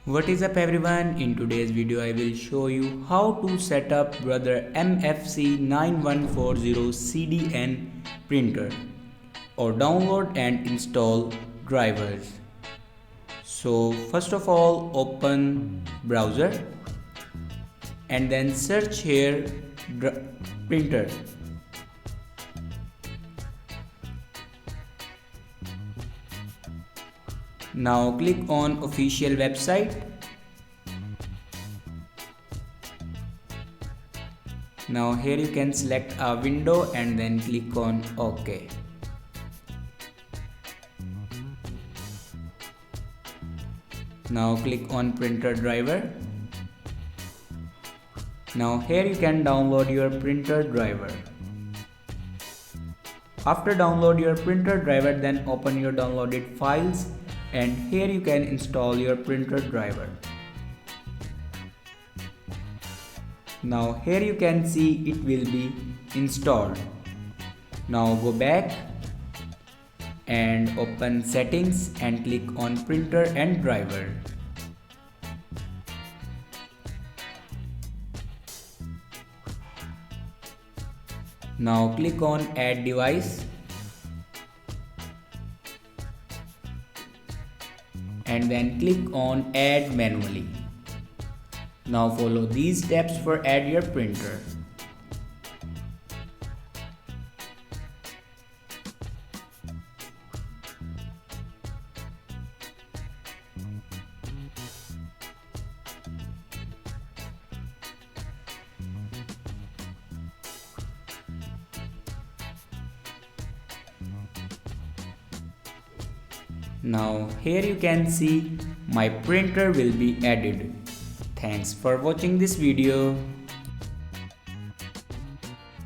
What is up everyone, in today's video I will show you how to set up brother MFC 9140CDN printer or download and install drivers. So first of all, open browser and then search here printer. Now click on official website. Now here you can select a window and then click on OK. Now click on printer driver. Now here you can download your printer driver. After download your printer driver, then open your downloaded files and here you can install your printer driver. Now here you can see it will be installed. Now go back and open settings and click on printer and driver. Now click on add device and then click on add manually. Now follow these steps for add your printer. Now here you can see my printer will be added. Thanks for watching this video.